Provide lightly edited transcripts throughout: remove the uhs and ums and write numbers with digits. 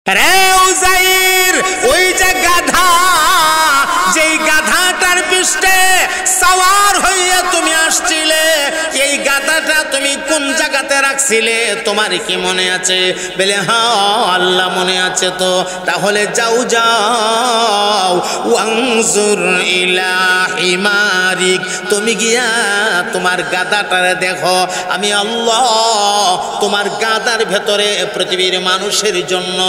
রে উজাইর, ওই যে গাধা, যেই গাধাটার পৃষ্ঠে সওয়ার হইয়া তুমি আসছিলে, এই গাধাটা তুমি কোন জায়গাতে রাখছিলে তোমার কি মনে আছে? বলে হ্যাঁ আল্লাহ মনে আছে। তো তাহলে যাও যাও, ওয়ানজুর ইলা হিমারিক, তুমি গিয়া তোমার গাধাটারে দেখো। আমি আল্লাহ তোমার গাধার ভেতরে পৃথিবীর মানুষের জন্য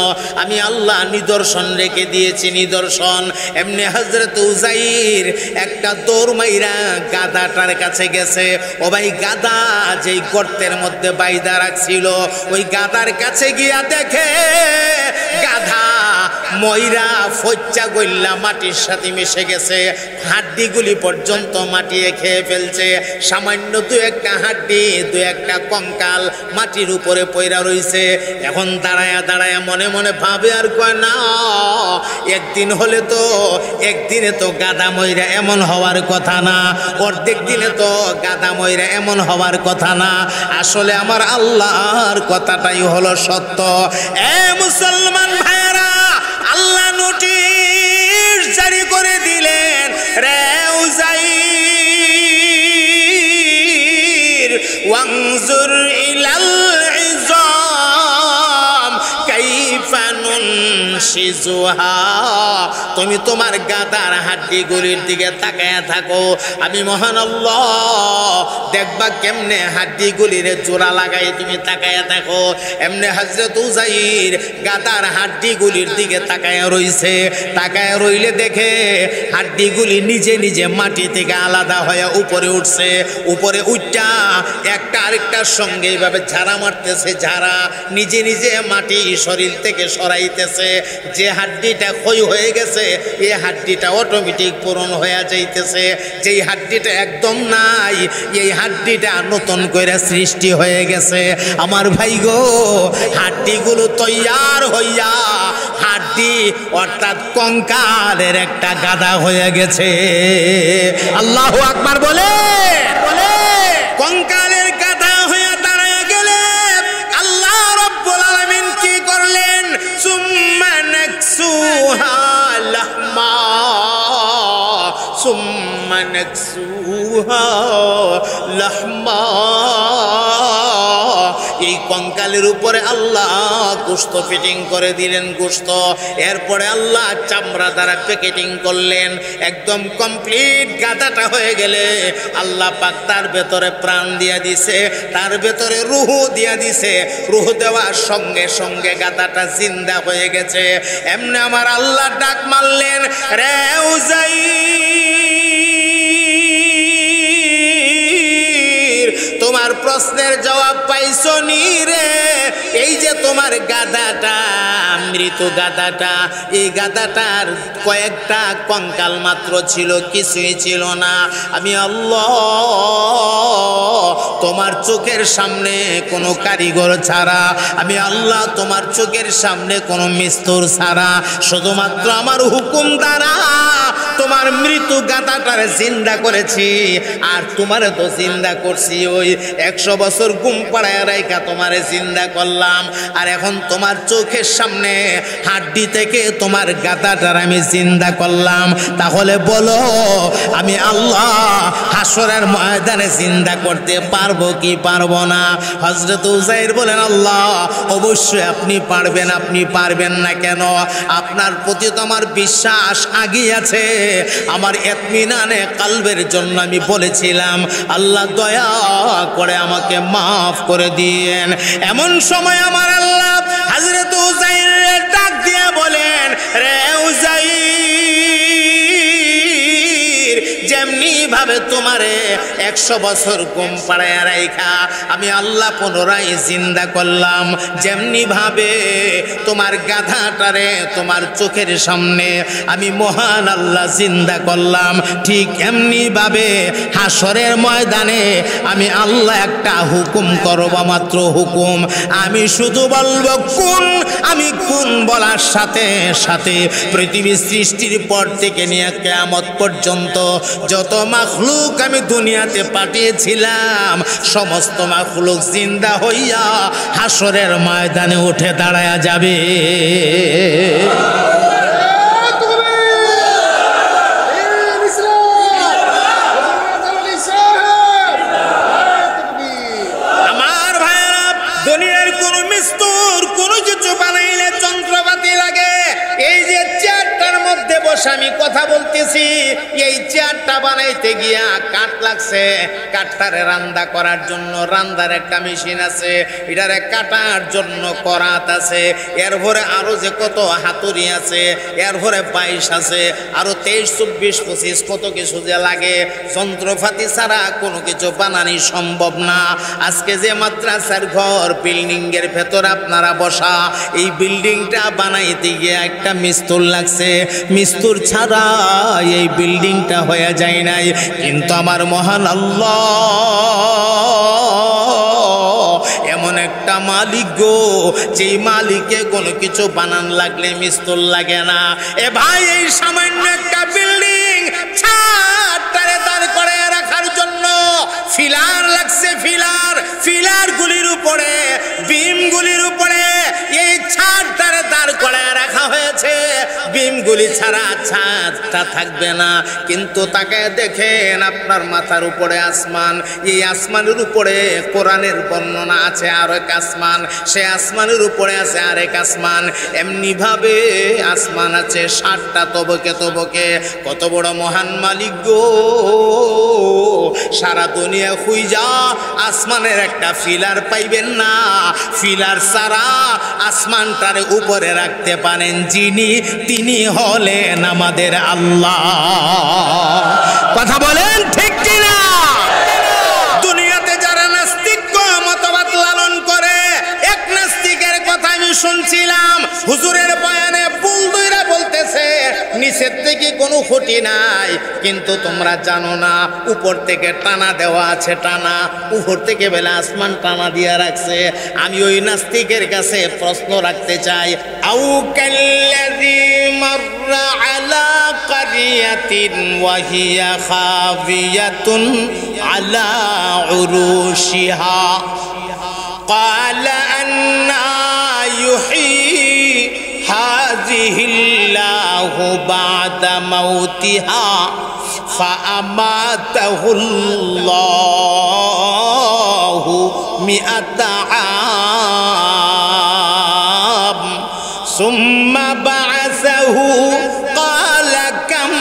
আমি আল্লাহ নিদর্শন রেখে দিয়েছি, নিদর্শন। এমনি হযরত উজাইর একটা দৌড় মাইরা গাধাটার কাছে গেছে। ও ভাই, গাধা যেই গর্তের মধ্যে বাইদা রাখছিল, ওই গাধার কাছে গিয়া দেখে গাধা ময়রা ফচ্চা গইল্লা মাটির সাথে মিশে গেছে, হাড্ডিগুলি পর্যন্ত মাটিয়ে খেয়ে ফেলছে। সামান্য দু একটা হাড্ডি, দু একটা কঙ্কাল মাটির উপরে পইরা রইছে। এখন দাঁড়ায়া দাঁড়ায়া মনে মনে ভাবে আর কয় না, একদিন হলে তো, একদিনে তো গাধা ময়রা এমন হওয়ার কথা না, অর্ধেক দিনে তো গাধা ময়রা এমন হওয়ার কথা না। আসলে আমার আল্লাহর কথাটাই হলো সত্য। এ মুসলমান ভাইরা, আল্লাহ নোটিশ জারি করে দিলেন, রে উজাইর, ওয়ানজুর ইলাল ইযাম কাইফা নুনশিজুহা, তুমি তোমার গাদার হাড্ডিগুলির দিকে তাকায়া থাকো। আমি মহান আল্লাহ দেখবা কেমনে হাড্ডিগুলির জোড়া লাগাই তুমি তাকায়া থাকো। এমনি হযরত উজাইর গাদার হাড্ডিগুলির দিকে তাকায়া রইছে। তাকায়া রইলে দেখে হাড্ডিগুলি নিজে নিজে মাটি থেকে আলাদা হয়ে উপরে উঠছে। উপরে উঠটা একটা আরেকটার সঙ্গে এইভাবে ঝাড়া মারতেছে, ঝাড়া নিজে নিজে মাটি শরীর থেকে সরাইতেছে। যে হাড্ডিটা ক্ষয় হয়ে গেছে, এই হাড্ডিটা অটোমেটিক পূরণ হয়ে যাইতেছে। যেই হাড্ডিটা একদম নাই, এই হাড্ডিটা নতুন করে সৃষ্টি হয়ে গেছে। আমার ভাই গো, হাড্ডিগুলো তৈয়ার হইয়া হাড্ডি অর্থাৎ কঙ্কালের একটা গাদা হয়ে গেছে। আল্লাহু আকবার বলে বলে কঙ্কালের গাদা হয়ে দাঁড়ায় গেলে আল্লাহ রাব্বুল আলামিন কি করলেন? সুম্মা নাকসুহা লাহমা, সুম্মা নাকসুহা লাহমা, এই কঙ্কালের উপরে আল্লাহ গোশত ফিটিং করে দিলেন, গোশত। এরপরে আল্লাহ চামড়া দ্বারা প্যাকেটিং করলেন, একদম কমপ্লিট গাদাটা হয়ে গেলে আল্লাহ পাক তার ভেতরে প্রাণ দিয়া দিছে, তার ভেতরে রূহ দিয়া দিছে। রূহ দেওয়ার সঙ্গে সঙ্গে গাদাটা জিন্দা হয়ে গেছে। এমনি আমার আল্লাহ ডাক মারলেন, রে উজাইর, তোমার প্রশ্নের জবাব পাইছো নি রে? এই যে তোমার গাধাটা, মৃত গাধাটা, এই গাধাটার কয়েকটা কঙ্কাল মাত্র ছিল, কিছুই ছিল না। আমি আল্লাহ তোমার চোখের সামনে কোনো কারিগর ছাড়া, আমি আল্লাহ তোমার চোখের সামনে কোনো মিস্ত্র ছাড়া, শুধুমাত্র আমার হুকুম দ্বারা তোমার মৃত গাধাটার জিন্দা করেছি। আর তোমারে তো জিন্দা করছি, ওই 100 বছর ঘুম পাড়ায় রাইখা তোমারে জিন্দা করলাম। আর এখন তোমার চোখের সামনে হাড্ডি থেকে তোমার গাধাটার আমি জিন্দা করলাম। তাহলে বলো আমি আল্লাহ হাসরের ময়দানে জিন্দা করতে পারবো কি পারবো না? হযরত উজাইর বলেন, আল্লাহ অবশ্যই আপনি পারবেন। আপনি পারবেন না কেন? আপনার প্রতি তো আমার বিশ্বাস আগেই আছে। আমার ইতমিনানে কলবের জন্য আমি বলেছিলাম, আল্লাহ দয়া করে আমাকে মাফ করে দিয়েন। এমন সময় আমার আল্লাহ হযরত উজাইরের ডাক দিয়ে বলেন, রে উজাইর, যেমনি ভাবে তোমারে 100 বছর ঘুম পাড়ায় রাইখা আমি আল্লাহ পুনরায় জিন্দা করলাম, যেমনি ভাবে তোমার গাধাটারে তোমার চোখের সামনে আমি মহান আল্লাহ জিন্দা করলাম, ঠিক এমনি ভাবে হাসরের ময়দানে আমি আল্লাহ একটা হুকুম করব, মাত্র হুকুম। আমি শুধু বলবো কোন, আমি কোন বলার সাথে সাথে পৃথিবী সৃষ্টির পর থেকে নিয়ে কিয়ামত পর্যন্ত যত মাখলুক আমি দুনিয়াতে দুনিয়াতে পাঠিয়েছিলাম সমস্ত মাখলুক জিন্দা হইয়া হাসরের ময়দানে উঠে দাঁড়ায়া যাবে। আমার ভাইরা, দুনিয়ার কোন মিস্তুর কোনো কিছু বানাইলে যন্ত্রপাতি লাগে। এই যে চেয়ারটার মধ্যে বসে আমি কথা বলতেছি, এই চেয়ারটা বানাইতে গিয়া কাঠ লাগছে। কাঠটারে রান্না করার জন্য রান্নার একটা মেশিন আছে, এটারে কাটার জন্য করাত আছে, এরপরে আরো যে কত হাতুড়ি আছে, এরপরে 22 আছে, আরো 23, 24, 25 কত কিছু যে লাগে। যন্ত্রপাতি ছাড়া কোনো কিছু বানানি সম্ভব না। আজকে যে মাদ্রাসার ঘর বিল্ডিং এর ভেতর আপনারা বসা, এই বিল্ডিংটা বানাইতে গিয়ে একটা মিস্তুর লাগছে। মিস্তুর ছাড়া এই বিল্ডিংটা হয়ে যায় নাই। কিন্তু আমার মহান আল্লাহ এমন একটা মালিক গো, যেই মালিকে কোনো কিছু বানান লাগলে মিস্তুর লাগে না। এ ভাই, এই সামান্য একটা বিল্ডিং ছাদটারে দাঁড় করে রাখার জন্য ফিলার লাগছে। ফিলার গুলির উপরে, বিমগুলির উপরে এই ছাদটারে দাঁড় করে রাখা হয়েছে। বিমগুলি ছাড়া ছাদটা থাকবে না। কিন্তু তাকে দেখেন, আপনার মাথার উপরে আসমান, এই আসমানের উপরে কোরআনের বর্ণনা আছে আর এক আসমান, সে আসমানের উপরে আছে আরেক আসমান। এমনি ভাবে আসমান আছে 7টা তবকে তবকে। কত বড় মহান মালিক গো! সারা দুনিয়া খুঁজা আসমানের একটা ফিলার পাইবেন না। ফিলার ছাড়া আসমানটার উপরে রাখতে পারেন যিনি, তিনি হলেন আমাদের আল্লাহ। কথা বলেন ঠিক কিনা? দুনিয়াতে যারা নাস্তিক মতবাদ লালন করে, এক নাস্তিকের কথা আমি শুনছিলাম, হুজুরের বয়ানে ফুল দইরা বলতেছে নিচের থেকে কোনো ক্ষতি নাই, কিন্তু তোমরা জানো না উপর থেকে টানা দেওয়া আছে, টানা উপর থেকে বেলা আসমান টানা দিয়া রাখছে। আমি ওই নাস্তিকের কাছে প্রশ্ন রাখতে চাই, আউ কাল্লাযী মাররা আলা কারিয়াতিন ওয়া হিয়া খাবিয়াতুন আলা উরুশিহা ক্বালা আন্না ইউহয়ী হাযিহিল্লাহু বা'দা মাউতিহা ফাআমাতাহুল্লাহু মিআতা আম সুম্মা বা'আসাহু ক্বালা কাম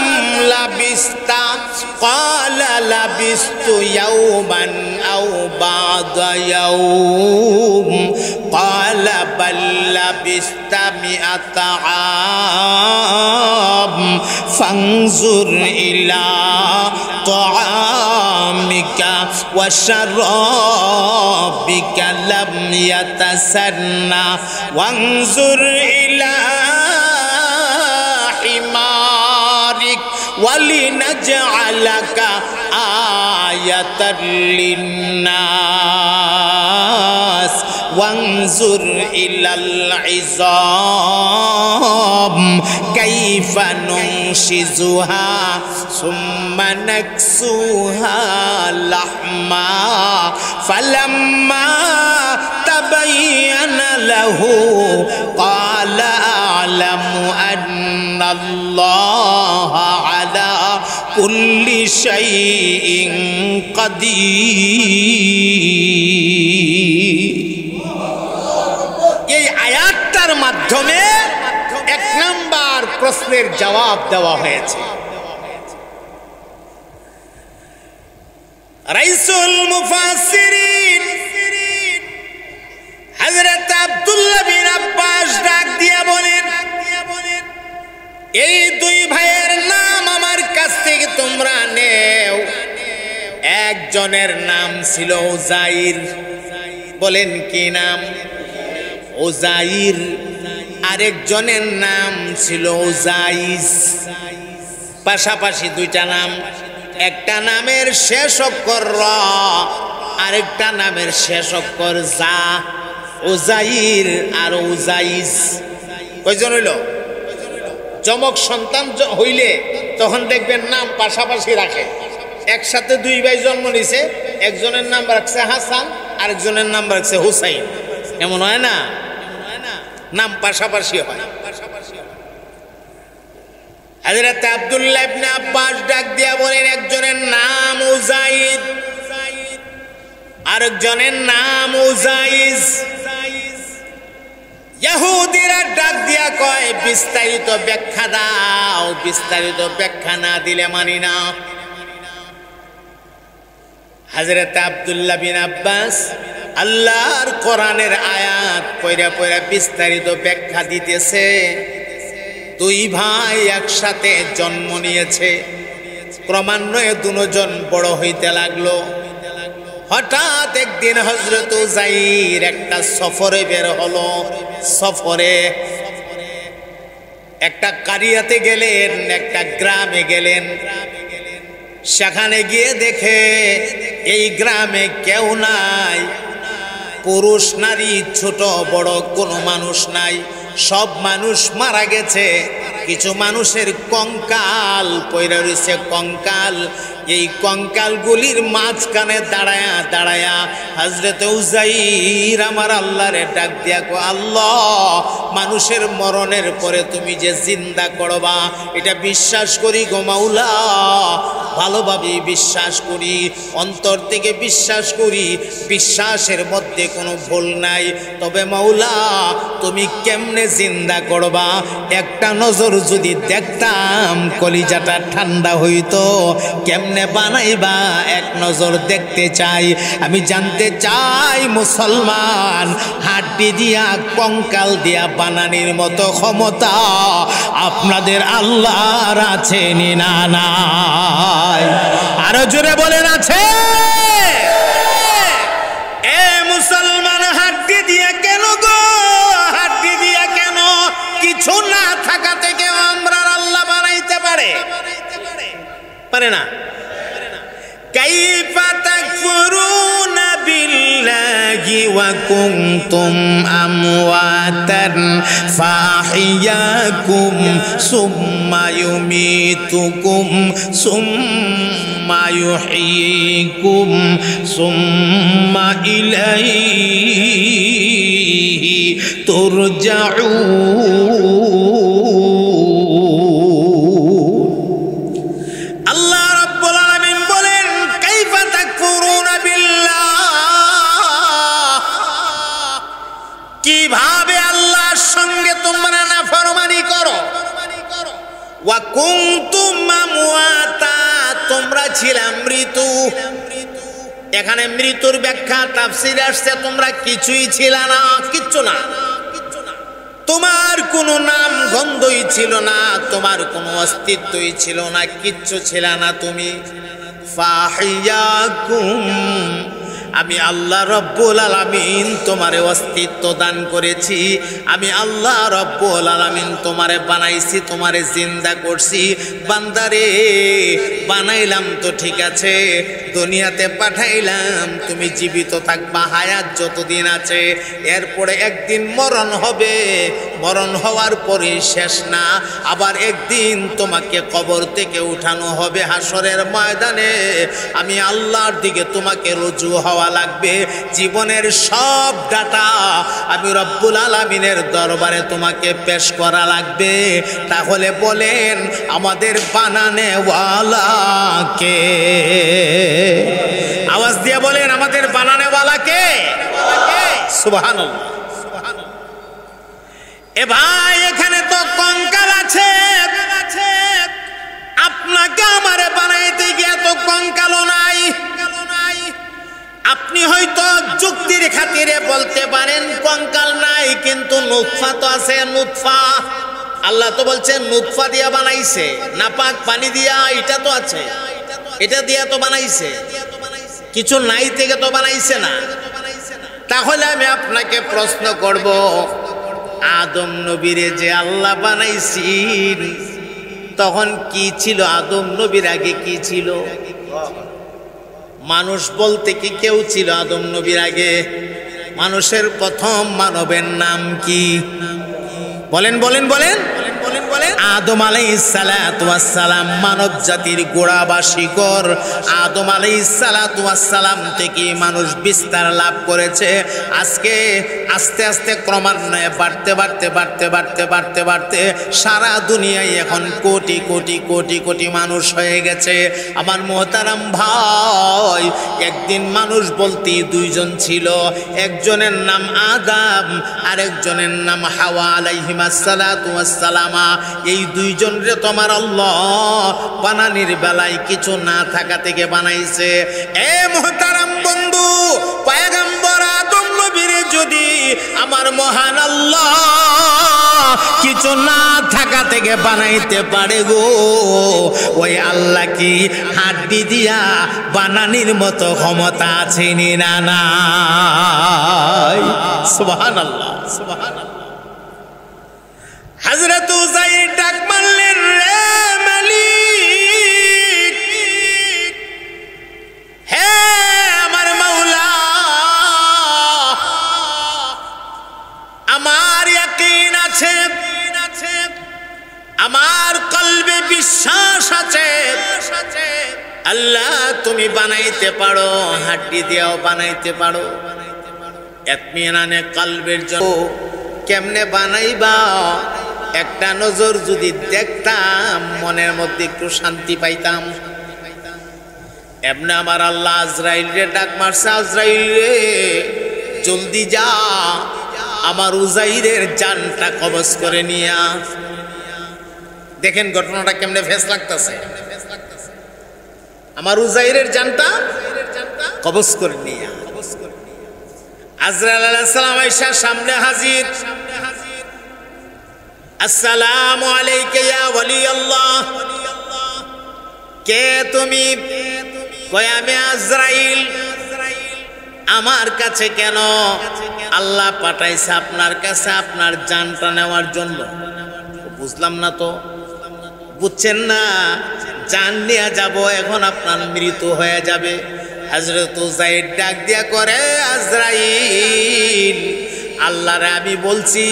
লাবিস্তা ক্বালা লাবিস্তু ইয়াওমান আও বা'দা ইয়াওম ক্বালা বাল লাবিস্তা মিআতা আম ফানজুর ইলা তাআমিকা ওয়া শারাবিকা লাম ইয়াতাসান্না ওয়ানজুর ইলা হিমারিক ওয়ালিনাজআলাকা আয়াতাল লিন্নাস ওয়ানজুর ইলাল ইযাম কাইফা নুনশিজুহা সুম্মা নাকসুহা লাহমা ফালাম্মা তাবায়্যানা লাহু ক্বালা আ'লামু আন্নাল্লাহা আলা কুল্লি শাইইন কাদির। এই আয়াতটার মাধ্যমে 1 নাম্বার প্রশ্নের জবাব দেওয়া হয়েছে। রাইসুল মুফাসসিরিন হযরত আব্দুল্লাহ বিন আব্বাস ডাক দিয়া বলেন, এই 2 ভাইয়ের নাম আমার কাছ থেকে তোমরা নেও। একজনের নাম ছিল উযাইর। বলেন কি নাম? উযাইর। আরেকজনের নাম ছিল উযাইস। পাশাপাশি 2টা নাম। একটা নামের শেষ অক্ষর র, আরেকটা নামের শেষ অক্ষর জা। উযাইর আর উযাইস। কয়জন হইল? যমক সন্তান হইলে তখন দেখবেন নাম পাশাপাশি রাখে, একসাথে দুই ভাই জন্ম নিছে, একজনের নাম রাখছে হাসান, আরেকজনের নাম রাখছে হুসাইন। এমন হয় না? নাম পাশাপাশি হয়। হযরত আব্দুল্লাহ ইবনে আব্বাস ডাক দিয়া বলেন, একজনের নাম উযাইদ, আরেকজনের নাম উযাইজ। ইহুদিরা ডাক দিয়া কয়, বিস্তারিত ব্যাখ্যা দাও, বিস্তারিত ব্যাখ্যা না দিলে মানি না। হযরত আব্দুল্লাহ বিন আব্বাস আল্লাহর কোরআনের আয়াত পয়রা পয়রা বিস্তারিত ব্যাখ্যা দিতেছে। দুই ভাই একসাথে জন্ম নিয়েছে, ক্রমান্বয়ে দুজন বড় হইতে লাগলো। হঠাৎ একদিন হযরত উযাইর একটা সফরে বের হলো। সফরে একটা কারিয়াতে গেলেন, একটা গ্রামে গেলেন। সেখানে গিয়ে দেখে এই গ্রামে কেউ নাই, পুরুষ নারী ছোট বড় কোনো মানুষ নাই, সব মানুষ মারা গেছে। কিছু মানুষের কঙ্কাল পয়রা রয়েছে, কঙ্কাল। এই কঙ্কালগুলির মাঝখানে দাঁড়ায়া দাঁড়ায়া হযরত উযাইর আমার আল্লাহরে ডাক দিয়া কো, আল্লাহ, মানুষের মরণের পরে তুমি যে জিন্দা করবা এটা বিশ্বাস করি গো মাওলা, ভালোভাবে বিশ্বাস করি, অন্তর থেকে বিশ্বাস করি, বিশ্বাসের মধ্যে কোনো ভুল নাই। তবে মাওলা, তুমি কেমনে জিন্দা করবা একটা নজর যদি দেখতাম কলিজাটা ঠান্ডা হইতো। কেমনে বানাইবা এক নজর দেখতে চাই। আমি জানতে চাই মুসলমান, হাড্ডি দিয়া কঙ্কাল দিয়া বানানির মতো ক্ষমতা আপনাদের আল্লাহর আছে না নাই? আরো জোরে বলেন আছে? এ মুসলমান, হাড্ডি দিয়া কেন গো? হাড্ডি দিয়া কেন? কিছু না থাকা থেকে আমরা আল্লাহ বানাইতে পারে? পারে না? কাইফা তাকফুরুনা বিল্লাহি ওয়া কুনতুম আমওয়াতান ফাহিয়াকুম সুম্মা ইউমিতুকুম সুম্মা ইউহয়িকুম সুম্মা ইলাইহি তুরজাউন। কিভাবে আল্লাহর সঙ্গে তোমরা নাফরমানি করো? ওয়া কুনতুম আমওয়াতা, তোমরা ছিলে মৃত্যু। এখানে মৃত্যুর ব্যাখ্যা তাফসীরে আসছে, তোমরা কিছুই ছিল না, কিচ্ছু না। তোমার কোনো নাম গন্ধই ছিল না, তোমার কোনো অস্তিত্বই ছিল না, কিচ্ছু ছিল না তুমি। ফাহিয়াকুম, আমি আল্লাহ রব্বুল আলামিন তোমারে অস্তিত্ব দান করেছি। আমি আল্লাহ রব্বুল আলামিন তোমারে বানাইছি, তোমারে জিন্দা করছি। বান্দারে বানাইলাম তো ঠিক আছে, দুনিয়াতে পাঠাইলাম, তুমি জীবিত থাকবা হায়াত যতদিন আছে। এরপরে একদিন মরণ হবে, মরণ হওয়ার পরে শেষ না, আবার একদিন তোমাকে কবর থেকে উঠানো হবে হাসরের ময়দানে। আমি আল্লাহর দিকে তোমাকে রুজু হওয়া লাগবে। জীবনের সব ডাটা আমি রব্বুল আলামিনের দরবারে তোমাকে পেশ করা লাগবে। তাহলে বলেন, আমাদের বানানেওয়ালা কে? আওয়াজ দিয়ে বলেন, আমাদের বানানেওয়ালা কে? সুবহানাল্লাহ। এ ভাই, এখানে তো কঙ্কাল আছে, আপনাকে আমারে বানাইতে গিয়ে তো কঙ্কালও নাই। আপনি হয়তো যুক্তির খাতিরে বলতে পারেন কঙ্কাল নাই, কিন্তু নুতফা তো আছে। নুতফা আল্লাহ তো বলছেন নুতফা দিয়া বানাইছে, নাপাক পানি দিয়া, এটা তো আছে, এটা দিয়া তো বানাইছে, কিছু নাই থেকে তো বানাইছে না। তাহলে আমি আপনাকে প্রশ্ন করব, আদম নবীরে যে আল্লাহ বানাইছেন তখন কি ছিল? আদম নবীর আগে কি ছিল? মানুষ বলতে কি কেউ ছিল আদম নবীর আগে? মানুষের প্রথম মানবের নাম কি? বলেন বলেন বলেন বলেন বলেন। আদম আলাইহিস সালাতু ওয়াস সালাম মানব জাতির গোড়া বা শিকড়। আদম আলাইহিস সালাতু ওয়াস সালাম থেকে মানুষ বিস্তার লাভ করেছে। আজকে আস্তে আস্তে ক্রমান্বয়ে বাড়তে বাড়তে বাড়তে বাড়তে বাড়তে বাড়তে সারা দুনিয়ায় এখন কোটি কোটি কোটি কোটি মানুষ হয়ে গেছে। আমার মোহতারাম ভাই, একদিন মানুষ বলতে দুইজন ছিল, একজনের নাম আদম আর একজনের নাম হাওয়া আলাইহিমাস সালাতু ওয়াস সালামা। এই দুইজনরে তোমার আল্লাহ বানানির বেলায় কিছু না থাকা থেকে বানাইছে। এ মোহতারাম বন্ধু, পয়গম্বর আদম নবীরে যদি আমার মহান আল্লাহ কিছু না থাকা থেকে বানাইতে পারে গো, ওই আল্লাহ কি হাড্ডি দিয়া বানানির মতো ক্ষমতা আছে না নাই? সুবহানাল্লাহ, সুবহানাল্লাহ। হযরত উযাইর ডাক মারলেন, রে মালিক, হে আমার মাওলা, আমার ইয়াকিন আছে, আমার কলবে বিশ্বাস আছে, আল্লাহ তুমি বানাইতে পারো, হাড্ডি দিয়েও বানাইতে পারো। ইতমিনানে কলবের জন্য কেমনে বানাইবা? একটা নজর যদি দেখতাম মনের মধ্যে একটু শান্তি পাইতাম। এমনি আমার আল্লাহ আজরাইলরে ডাক মারছে, আজরাইল রে জলদি যা, আমার উযাইরের জানটা কবজ করে নিয়া। দেখেন ঘটনাটা কেমনে ফেস লাগতেছে। আমার উযাইরের জানটা কবজ করে নিয়া। আজরাইল আলাইহিস সালাম আয়েশা সামনে হাজির। আসসালামু আলাইকা ইয়া ওয়ালি আল্লাহ। কে তুমি? কয় আমি আজরাইল। আমার কাছে কেন? আল্লাহ পাঠাইছে আপনার কাছে আপনার জানটা নেওয়ার জন্য। বুঝলাম না তো। বুঝছেন না? জান নিয়ে যাব, এখন আপনার মৃত্যু হয়ে যাবে। হযরত উযাইর ডাক দিয়া করে, আজরাইল, আল্লাহরে আমি বলছি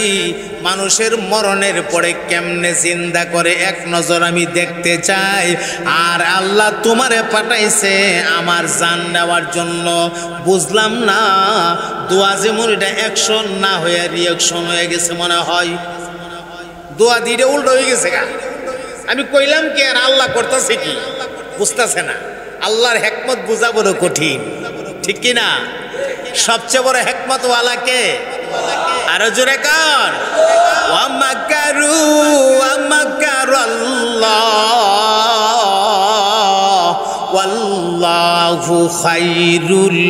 মানুষের মরণের পরে কেমনে জিন্দা করে এক নজর আমি দেখতে চাই। আর আল্লাহ তোমারে পাঠাইছে আমার জান নেওয়ার জন্য। বুঝলাম না, দোয়া যেমন এটা অ্যাকশন না হয়ে রিয়াকশন হয়ে গেছে মনে হয়। দোয়া দিয়ে উল্টো হয়ে গেছে গা। আমি কইলাম কি আর আল্লাহ করতেছে কি? বুঝতেছে না। আল্লাহর হিকমত বোঝা বড় কঠিন, ঠিক কি না? সবচেয়ে বড় হিকমত ওয়ালা কে? আরো জোরে কার? ওয়া মাকারু ওয়া মাকারাল্লাহ ওয়াল্লাহু খায়রুল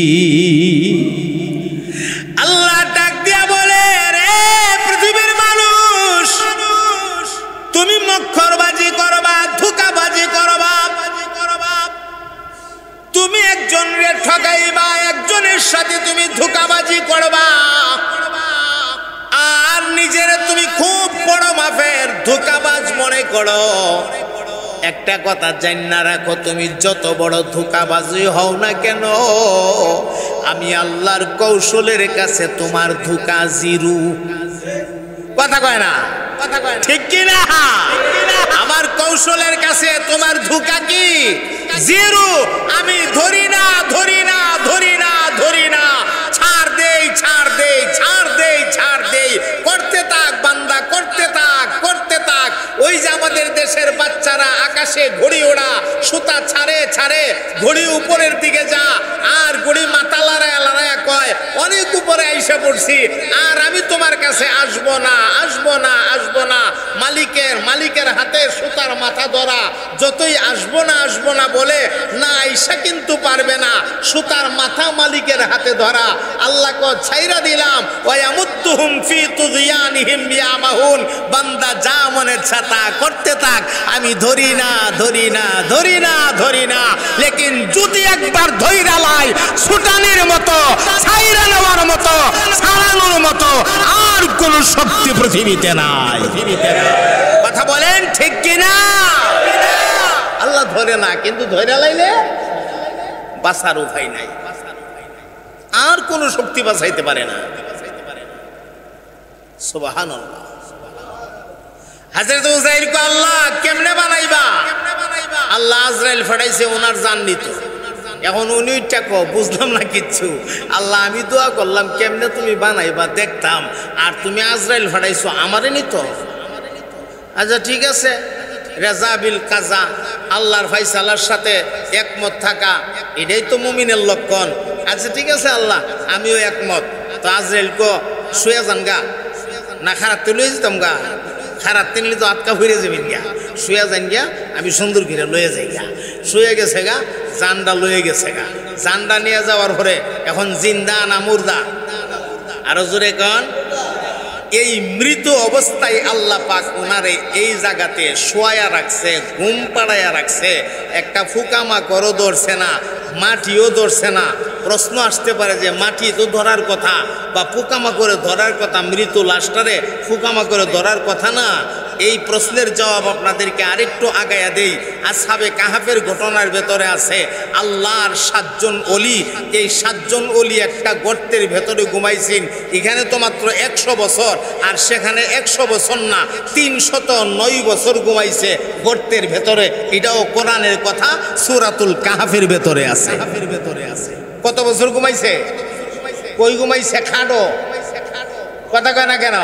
মাকিরিন। আল্লাহ ডাক দিয়া বলে, রে পৃথিবীর মানুষ, তুমি মক্করবাজি করবা, ধোঁকাবাজি করবা, তুমি একজনের ঠকাইবা, একজনের সাথে তুমি ধোঁকাবাজি করবা, আর নিজের তুমি খুব বড় মাপের ধোঁকাবাজ মনে করো। একটা কথা জান্না রাখো, তুমি যত বড় ধোঁকাবাজি হও না কেন, আমি আল্লাহর কৌশলের কাছে তোমার ধোঁকা জিরো। কথা কয় না? ঠিক কি না? আমার কৌশলের কাছে তোমার ধোঁকা কি? জিরো। আমি ধরি না, ধরি না, ধরি না, ধরি না। ছাড় দেই, ছাড় দেই, ছাড় দেই, ছাড় দেই। করতে থাক বান্দা, করতে থাক, করতে থাক। ওই যে আমাদের দেশের বাচ্চারা আকাশে ঘুড়ি ওড়া, সুতা ছাড়ে ছাড়ে, ঘুড়ি উপরের দিকে যা, আর ঘুড়ি মাথা লড়ায় লড়ায় কয় অনেক উপরে আইসা পড়ছি, আর আমি তোমার কাছে আসবো না, আসবো না, আসবো না। মালিকের হাতে সুতার মাথা ধরা। যতই আসবো না, আসবো না বলে না আইসা কিন্তু পারবে না। সুতার মাথা মালিকের হাতে ধরা। আল্লাহ কো ছাইরা দিলাম, ওয়ায়ামুদ্দুহুম ফি তুযিয়ানিহিম ইয়ামাহুন। বান্দা যা মনে ছাতা করতে থাক, আমি ধরি না, ধরি না, ধরি না, ধরি না। লেকিন যদি একবার ধইরা লাই, সুটানির মতো, ছাইরা নেওয়ার মতো, ছাড়ানোর মতো আর কোন শক্তি পৃথিবীতে নাই। কথা বলেন ঠিক কিনা? আল্লাহ ধরে না, কিন্তু ধইরা লাইলে বাঁচার উপায় নাই। আর কোনো শক্তি বাঁচাইতে পারে না। সুবহানাল্লাহ। হযরত উযাইর কো আল্লাহ কেমনে বানাইবা? আল্লাহ আজরাইল ফাটাইছে ওনার জান নিত। এখন উনি টাকো বুঝলাম না কিচ্ছু। আল্লাহ আমি দোয়া করলাম কেমনে তুমি বানাইবা দেখতাম, আর তুমি আজরাইল ফাটাইছো আমারে নিত। আচ্ছা ঠিক আছে, রেজা বিল কাজা, আল্লাহর ফায়সালার সাথে একমত থাকা, এটাই তো মুমিনের লক্ষণ। আচ্ছা ঠিক আছে আল্লাহ আমিও একমত। তো আজরাইল কো শুয়ে যান গা, না খারাপ তো লয়ে যেতাম গা, খারাপ তিনলে তো আটকা ফিরে যাবেন গা, শুয়ে যান গা, আমি সুন্দর করে লয়ে যাই গা। শুয়ে গেছে গা, জানডা লয়ে গেছে গা। জানডা নিয়ে যাওয়ার পরে এখন জিন্দা না মুর্দা? আরো জোরে কন। এই মৃত অবস্থায় আল্লাহ পাক ওনারে এই জায়গাতে শোয়া রাখছে, ঘুম পাড়াইয়া রাখছে। একটা ফুকামাকড়ও ধরছে না, মাটিও ধরছে না। প্রশ্ন আসতে পারে যে মাটি তো ধরার কথা বা পোকামাকড়ে ধরার কথা, মৃত লাশটারে পোকামাকড়ে ধরার কথা না। এই প্রশ্নের জবাব আপনাদেরকে আরেকটু আগায়া দেই। আসহাবে কাহাফের ঘটনার ভেতরে আছে আল্লাহর ৭ জন ওলি। এই ৭ জন ওলি একটা গর্তের ভেতরে ঘুমাইছেন। এখানে তো মাত্র ১০০ বছর, আর সেখানে ১০০ বছর না ৩০৯ বছর ঘুমাইছে গর্তের ভেতরে। এটাও কোরআনের কথা, সূরাতুল কাহাফের ভেতরে আছে। কত বছর ঘুমাইছে? কই ঘুমাইছে? খাডো কথা কয় না কেন?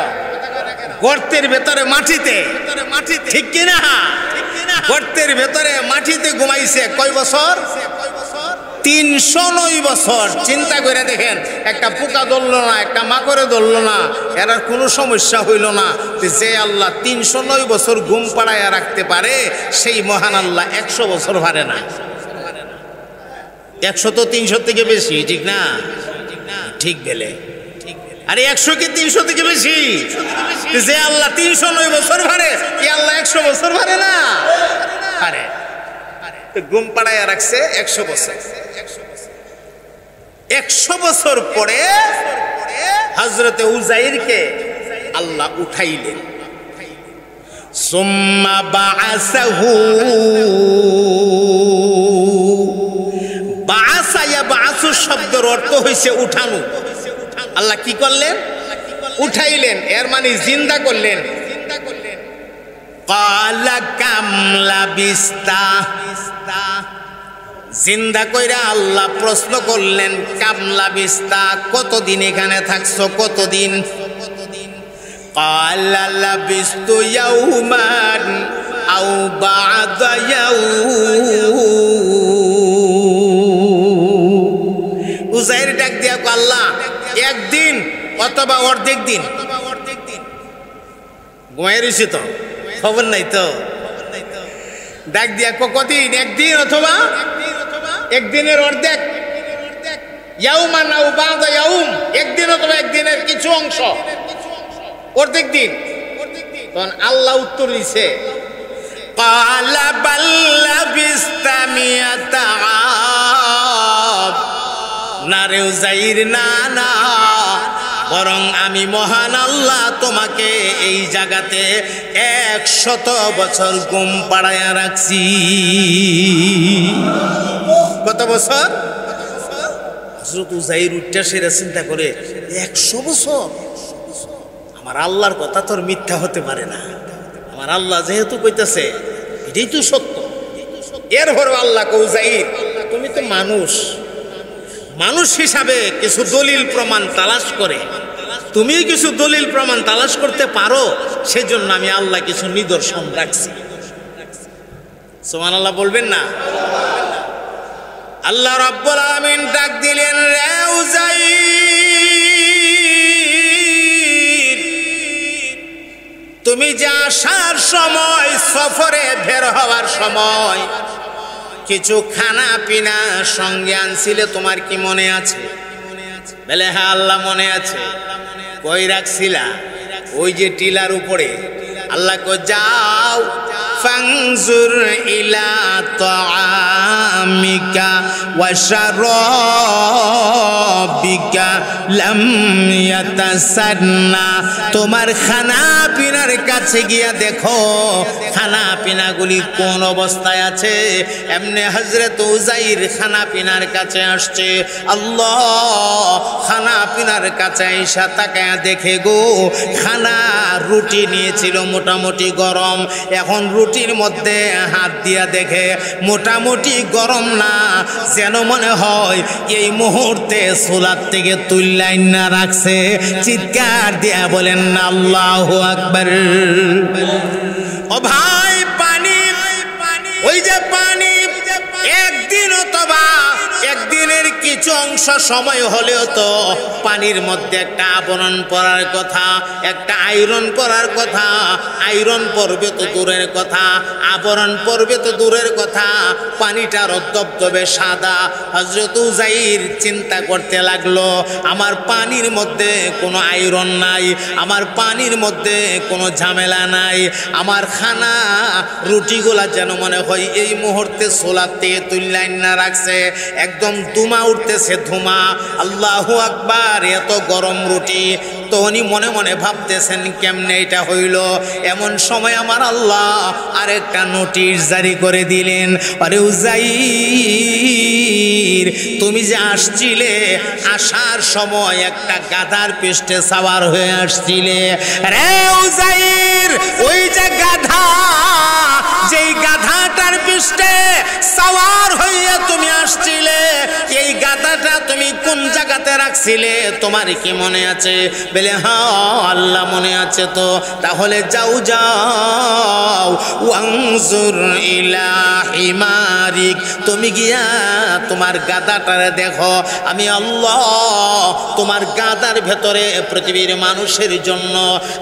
গর্তের ভেতরে মাটিতে, ঠিক কিনা? গর্তের ভেতরে মাটিতে ঘুমাইছে। কয় বছর? ৩০৯ বছর। চিন্তা করে দেখেন, একটা পোকা ধরলো না, একটা মাকড়ে ধরলো না, এর কোনো সমস্যা হইল না। যে আল্লাহ ৩০৯ বছর ঘুম পাড়াইয়া রাখতে পারে, সেই মহান আল্লাহ ১০০ বছর পারে না। ১০০ তো ৩০০ থেকে বেশি, ঠিক না? ঠিক বেলে। আরে ১০০ কি ৩০০ থেকে বেশি? যে আল্লাহ ৩০৯ বছর ভারে, এই আল্লাহ ১০০ বছর ভারে না? আরে ঘুম পাড়াইয়া রাখছে ১০০ বছর। ১০০ বছর পরে হযরতে উযাইরকে আল্লাহ উঠাইলেন। সুম্মা বাআসাহু, বাআসা ইয়াবআসু শব্দের অর্থ হইছে উঠানো। আল্লাহ কি করলেন? উঠাইলেন, এর মানে জিন্দা করলেন। ক্বালা কাম লাবিস্তা, জিন্দা কইরা আল্লাহ প্রশ্ন করলেন কাম লাবিস্তা, কতদিন এখানে থাকছো, কতদিন? ক্বালা লাবিস্তু ইয়াওমান আও বা'দা ইয়াওম। উযাইর ডাক দিয়া কয় আল্লাহ একদিন অথবা অর্ধেক দিন। ঘুমাই রইছি তো, খবর নাই তো। ডাক দিয়া কদিন? একদিন অথবা একদিনের অর্ধেক। ইয়াউমান আও বা'দা ইয়াউম, একদিন অথবা একদিনের কিছু অংশ, অর্ধেক দিন। তখন আল্লাহ উত্তর দিছে ক্বালা বাল লাবিস্তা মিয়াতা আম। না রে উযাইর, না না, বরং আমি মহান আল্লাহ তোমাকে এই জায়গাতে ১০০ বছর ঘুম পাড়াইয়া রাখছি। কত বছর? হযরত উযাইর উঠটা সেরা চিন্তা করে ১০০ বছর, আমার আল্লাহর কথা তোর মিথ্যা হতে পারে না। আমার আল্লাহ যেহেতু কইতেছে এটাই তো সত্য। এরপর আল্লাহ কও উযাইর তুমি তো মানুষ, মানুষ হিসাবে কিছু দলিল প্রমাণ তালাশ করে, তুমি কিছু দলিল প্রমাণ তালাশ করতে পারো, সেজন্য আমি আল্লাহ কিছু নিদর্শন রাখছি। সুবহানাল্লাহ বলবেন না? আল্লাহ রাব্বুল আলামিন ডাক দিলেন রে উযাইর, তুমি যে আসার সময়, সফরে বের হওয়ার সময় কিছু খানা পিনা সঙ্গে আনছিলে, তোমার কি মনে আছে? বলে হ্যাঁ আল্লাহ মনে আছে। কই রাখছিলা? ওই যে টিলার উপরে। আল্লাহ কই যাও ফানজুর ইলা তাআমিকা ওয়া শারাবিকা লাম ইয়াতাসান্না। তোমার খানা পিনার কাছে গিয়া দেখো খানা পিনাগুলি কোন অবস্থায় আছে। এমনি হযরত উযাইর খানা পিনার কাছে আসছে। আল্লাহ খানা পিনার কাছে আইসা তাকায়া দেখে গো খানা রুটি নিয়েছিল মোটামুটি গরম, এখন রুটির মধ্যে হাত দিয়া দেখে মোটামুটি গরম না, যেন মনে হয় এই মুহূর্তে চুলার থেকে তুল্লাই না রাখছে। চিৎকার দিয়া বলেন না আল্লাহু আকবার। ও ভাই পানি, ওই যে পানি একদিন অথবা একদিনের কিছু অংশ সময় হলেও তো পানির মধ্যে একটা আবরণ পড়ার কথা, একটা আয়রন পড়ার কথা। আয়রন পড়বে তো দূরের কথা, আবরণ পড়বে তো দূরের কথা, পানিটার দবদবে সাদা। হযরত উযাইর চিন্তা করতে লাগলো আমার পানির মধ্যে কোনো আয়রন নাই, আমার পানির মধ্যে কোনো ঝামেলা নাই, আমার খানা রুটিগুলা যেন মনে হয় এই মুহূর্তে সোলার থেকে তুল্লাইন না রাখছে, একদম ধুমা উঠতেছে ধুমা। আল্লাহু আকবার। এত গরম রুটি তো উনি মনে মনে ভাবতেছেন কেমনে এটা হইল। এমন সময় আমার আল্লাহ আরেকটা নোটিশ জারি করে দিলেন, আরে উযাইর তুমি যে আসছিলে, আসার সময় একটা গাধার পৃষ্ঠে সাওয়ার হয়ে আসছিলে। রে উযাইর ওই যে গাধা, যেই গাধাটার পৃষ্ঠে সাওয়ার হইয়া তুমি আসছিলে, এই গাধাটা তুমি কোন জায়গাতে রাখছিলে তোমার কি মনে আছে? বলে হ্যাঁ আল্লাহ মনে আছে তো। তাহলে যাও যাও ওয়ানজুর ইলা হিমারিক, তুমি গিয়া তোমার গাধাটারে দেখো। আমি আল্লাহ তোমার গাধার ভেতরে পৃথিবীর মানুষের জন্য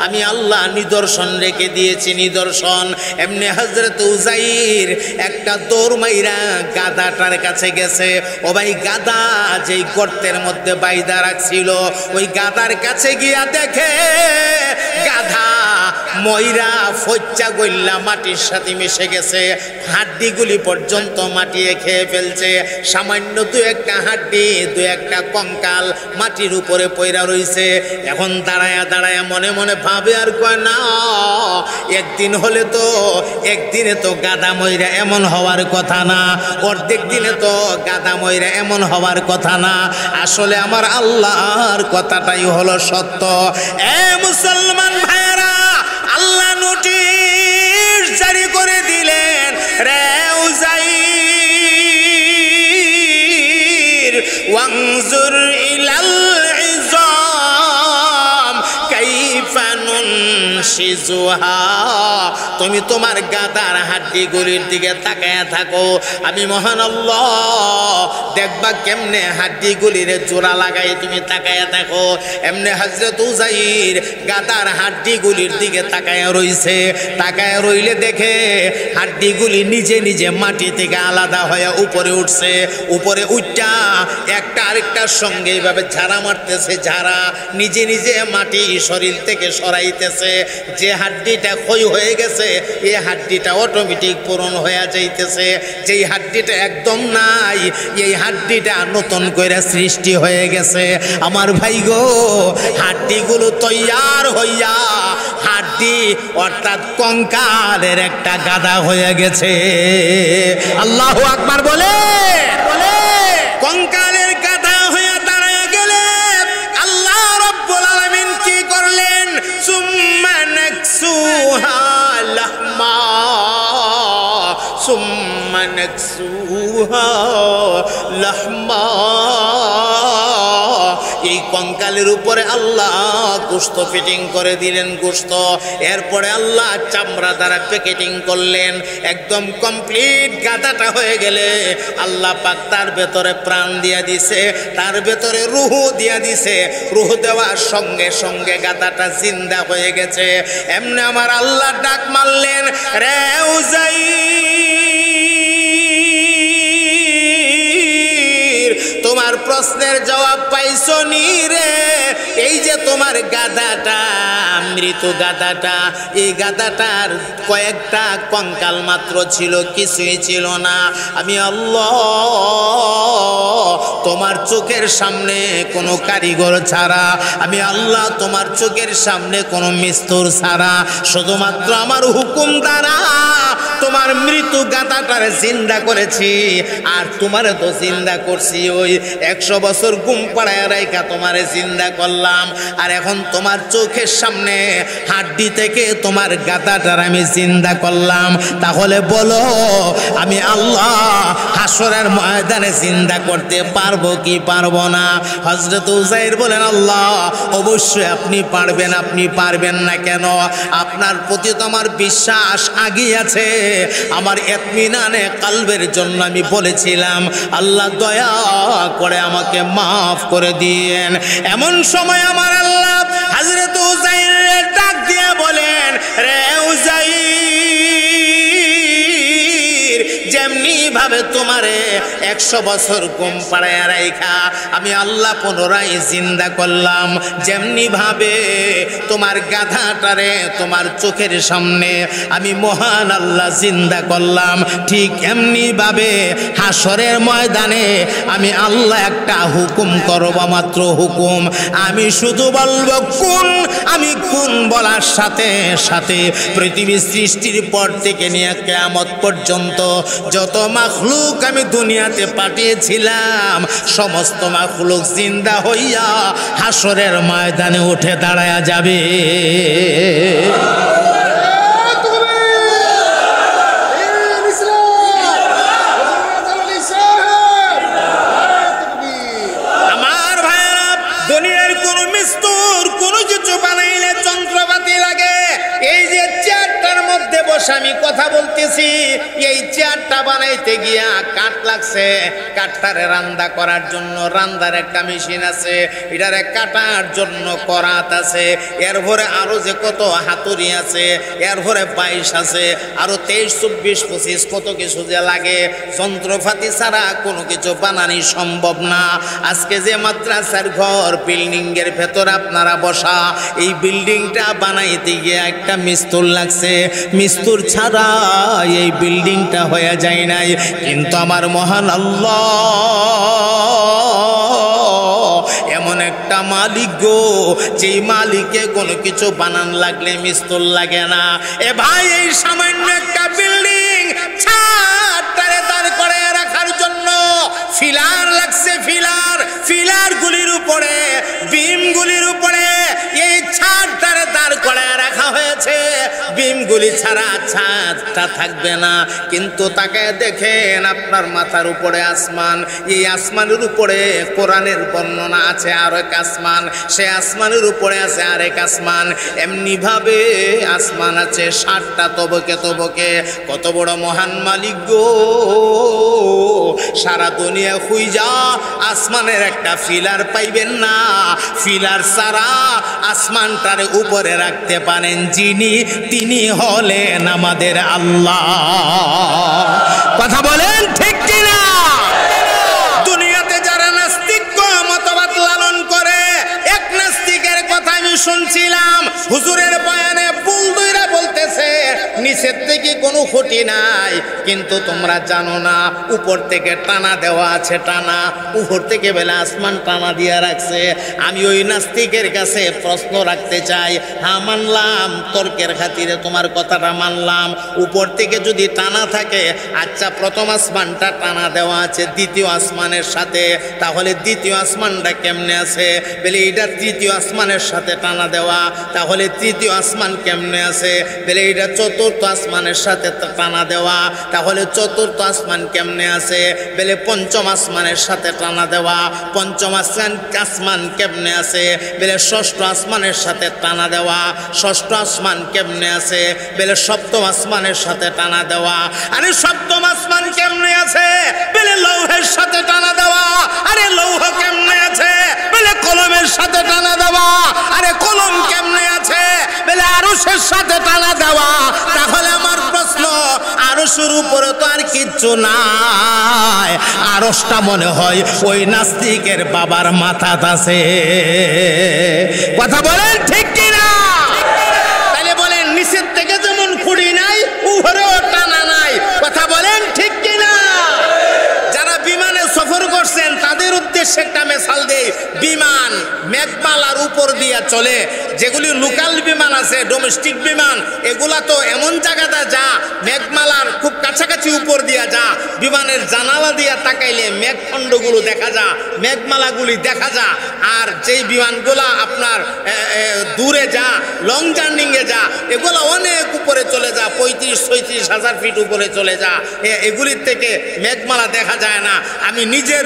আমি আল্লাহ নিদর্শন রেখে দিয়েছি, নিদর্শন। এমনি হযরত উযাইর একটা দৌড় মাইরা গাধাটার কাছে গেছে। ও ভাই গাধা যেই গর্তের মধ্যে বাইদা রাখছিল, ওই গাধার কাছে গিয়া দেখে গাধা ময়রা ফচ্চা গইল্লা মাটির সাথে মিশে গেছে, হাড্ডিগুলি পর্যন্ত মাটিয়ে খেয়ে ফেলছে। সামান্য দু একটা হাড্ডি, দু একটা কঙ্কাল মাটির উপরে পয়রা রইছে। এখন দাঁড়ায়া দাঁড়ায়া মনে মনে ভাবে আর কয় না, একদিন হলে তো একদিনে তো গাধা ময়রা এমন হওয়ার কথা না, অর্ধেক দিনে তো গাধা ময়রা এমন হওয়ার কথা না। আসলে আমার আল্লাহর কথাটাই হলো সত্য। এ মুসলমান ভাইরা, আল্লাহ নোটিশ জারি করে দিলেন, রে উযাইর ওয়ানজুর ইলাল ইযাম কাইফা নুনশিজুহা, তুমি তোমার গাদার হাড্ডিগুলির দিকে তাকায়া থাকো। আমি মহান আল্লাহ দেখবা কেমনে হাড্ডিগুলির জোড়া লাগাই তুমি তাকায়া থাকো। এমনি হযরত উযাইর গাদার হাড্ডিগুলির দিকে তাকায়া রইছে। তাকায়া রইলে দেখে হাড্ডিগুলি নিজে নিজে মাটি থেকে আলাদা হয়ে উপরে উঠছে। উপরে উঠটা একটা আরেকটার সঙ্গে এইভাবে ঝাড়া মারতেছে, ঝাড়া নিজে নিজে মাটি শরীর থেকে সরাইতেছে। যে হাড্ডিটা ক্ষয় হয়ে গেছে এই হাড্ডিটা অটোমেটিক পূরণ হয়ে যাইতেছে। যেই হাড্ডিটা একদম নাই এই হাড্ডিটা নতুন করে সৃষ্টি হয়ে গেছে। আমার ভাই গো, হাড্ডিগুলো তৈয়ার হইয়া হাড্ডি অর্থাৎ কঙ্কালের একটা গাদা হয়ে গেছে। আল্লাহু আকবার বলে বলে কঙ্কালের গাদা হয়ে দাঁড়ায় গেলে আল্লাহ রাব্বুল আলামিন কি করলেন? সুম্মা নাকসুহা লাহমা, সুম্মা নাকসুহা লাহমা, এই কঙ্কালের উপরে আল্লাহ গোশত ফিটিং করে দিলেন, গোশত। এরপরে আল্লাহ চামড়া দ্বারা প্যাকেটিং করলেন, একদম কমপ্লিট গাদাটা হয়ে গেলে আল্লাহ পাক তার ভেতরে প্রাণ দিয়া দিছে, তার ভেতরে রূহ দিয়া দিছে। রূহ দেওয়ার সঙ্গে সঙ্গে গাদাটা জিন্দা হয়ে গেছে। এমনি আমার আল্লাহ ডাক মারলেন, রে উযাইর তোমার প্রশ্নের জবাব পাইছো নি রে? এই যে তোমার গাধাটা, মৃত গাধাটা, এই গাধাটার কয়েকটা কঙ্কাল মাত্র ছিল, কিছুই ছিল না। আমি আল্লাহ তোমার চোখের সামনে কোনো কারিগর ছাড়া, আমি আল্লাহ তোমার চোখের সামনে কোনো মিস্ত্রি ছাড়া, শুধুমাত্র আমার হুকুম দ্বারা তোমার মৃত গাধাটার জিন্দা করেছি। আর তোমারে তো জিন্দা করছি, ওই 100 বছর ঘুম পাড়ায় রাইখা তোমারে জিন্দা করলাম। আর এখন তোমার চোখের সামনে হাড্ডি থেকে তোমার গাধাটার আমি জিন্দা করলাম। তাহলে বলো আমি আল্লাহ হাসরের ময়দানে জিন্দা করতে পারবো কি পারবো না? হযরত উযাইর বলেন, আল্লাহ অবশ্যই আপনি পারবেন। আপনি পারবেন না কেন? আপনার প্রতি তো আমার বিশ্বাস আগেই আছে। আমার ইতমিনানে কালবের জন্য আমি বলেছিলাম, আল্লাহ দয়া করে আমাকে মাফ করে দিয়েন। এমন সময় আমার আল্লাহ হযরত উযাইরের ডাক দিয়ে বলেন, রে উযাইর, যেমনি ভাবে তোমারে 100 বছর ঘুম পাড়ায় রাইখা আমি আল্লাহ পুনরায় জিন্দা করলাম, যেমনি ভাবে তোমার গাধাটারে তোমার চোখের সামনে আমি মহান আল্লাহ জিন্দা করলাম, ঠিক এমনি ভাবে হাসরের ময়দানে আমি আল্লাহ একটা হুকুম করব, মাত্র হুকুম। আমি শুধু বলবো কোন, আমি কোন বলার সাথে সাথে পৃথিবী সৃষ্টির পর থেকে নিয়ে কিয়ামত পর্যন্ত যত মাখলুক আমি দুনিয়াতে পাঠিয়েছিলাম, সমস্ত মাখলুক জিন্দা হইয়া হাসরের ময়দানে উঠে দাঁড়ায়া যাবে। আমার ভাইরা, দুনিয়ার কোন মিস্তুর কোনো কিছু বানাইলে যন্ত্রপাতি লাগে। এই যে চেয়ারটার মধ্যে বসে আমি কথা বলতেছি, এই চেয়ারটা বানাইতে গিয়া কাঠ লাগছে। কাঠটারে রান্না করার জন্য রান্নার একটা মেশিন আছে, এটারে কাটার জন্য করাত আছে, এরপরে আরো যে কত হাতুড়ি আছে, এরপরে 22 আছে, আরো 23, 24, 25 কত কিছু যে লাগে। যন্ত্রপাতি ছাড়া কোনো কিছু বানানি সম্ভব না। আজকে যে মাদ্রাসার ঘর, বিল্ডিং এর ভেতর আপনারা বসা, এই বিল্ডিংটা বানাইতে গিয়ে একটা মিস্ত্রি লাগছে। মিস্ত্রি ছাড়া এই বিল্ডিংটা হয়ে যায় নাই। কিন্তু আমার মহান আল্লাহ এমন একটা মালিক গো, যেই মালিকে কোনো কিছু বানান লাগলে মিস্ত্রি লাগে না। এ ভাই, এই সামান্য একটা বিল্ডিং ছাদটারে দাঁড় করে রাখার জন্য ফিলার লাগছে। ফিলার গুলির উপরে, বিমগুলির উপরে এই ছাদটারে দাঁড় করে রাখা হয়েছে। বিমগুলি ছাড়া ছাদটা থাকবে না। কিন্তু তাকে দেখেন, আপনার মাথার উপরে আসমান, এই আসমানের উপরে কোরআনের বর্ণনা আছে আর এক আসমান, সে আসমানের উপরে আছে আরেক আসমান। এমনি ভাবে আসমান আছে 7টা তবকে তবকে। কত বড় মহান মালিক গো! সারা দুনিয়া খুঁজা আসমানের একটা ফিলার পাইবেন না। ফিলার ছাড়া আসমানটারে উপরে রাখতে পারেন যিনি, তিনি হলেন আমাদের আল্লাহ। কথা বলেন ঠিক কিনা? দুনিয়াতে যারা নাস্তিক মতবাদ লালন করে, এক নাস্তিকের কথা আমি শুনছিলাম, হুজুরের বয়ানে বুলদুইরা বলতেছে নিচের থেকে কোনো ক্ষতি নাই, কিন্তু তোমরা জানো না উপর থেকে টানা দেওয়া আছে, টানা উপর থেকে বেলা আসমান টানা দিয়ে রাখছে। আমি ওই নাস্তিকের কাছে প্রশ্ন রাখতে চাই। হ্যাঁ মানলাম, তর্কের খাতিরে তোমার কথাটা মানলাম, উপর থেকে যদি টানা থাকে, আচ্ছা প্রথম আসমানটা টানা দেওয়া আছে দ্বিতীয় আসমানের সাথে, তাহলে দ্বিতীয় আসমানটা কেমনে আছে? বলে এটা তৃতীয় আসমানের সাথে টানা দেওয়া, তাহলে তৃতীয় আসমান কেমনে আছে? বলে এটা চতুর্থ আসমানের সাথে টানা দেওয়া, তাহলে চতুর্থ আসমান কেমনে আছে? বলে পঞ্চম আসমানের সাথে টানা দেওয়া, পঞ্চম আসমান কেমনে আছে? বলে ষষ্ঠ আসমানের সাথে টানা দেওয়া, ষষ্ঠ আসমান কেমনে আছে? বলে সপ্তম আসমানের সাথে টানা দেওয়া। আরে সপ্তম আসমান কেমনে আছে? বলে লৌহের সাথে টানা দেওয়া। আরে লৌহ কেমনে আছে? বলে কলমের সাথে টানা দেওয়া। আরে কলম কেমনে আছে? বলে আরশের সাথে টানা দেওয়া। তাহলে আমার প্রশ্ন, আরশের উপরে তো আর কিচ্ছু নাই, আরশটা মনে হয় ওই নাস্তিকের বাবার মাথাত আছে। কথা বলেন ঠিক কিনা? তাহলে বলেন নিচের থেকে যেমন খুঁড়ি নাই উপরেও টানা নাই, কথা বলেন ঠিক কিনা? যারা বিমানে সফর করছেন তাদের উদ্দেশ্যে একটা মেসাল দেই। বিমান মেঘমালার উপর দিয়ে চলে, যেগুলি লোকাল বিমান আছে, ডোমেস্টিক বিমান, এগুলা তো এমন জায়গাটা যা মেঘমালার খুব কাছাকাছি উপর দিয়া যা, বিমানের জানালা দিয়া তাকাইলে মেঘখণ্ডগুলো দেখা যা, মেঘমালাগুলি দেখা যা। আর যেই বিমানগুলা আপনার দূরে যা, লং জার্নিংয়ে যা, এগুলো অনেক উপরে চলে যা, 35-36 হাজার ফিট উপরে চলে যা, এগুলির থেকে মেঘমালা দেখা যায় না। আমি নিজের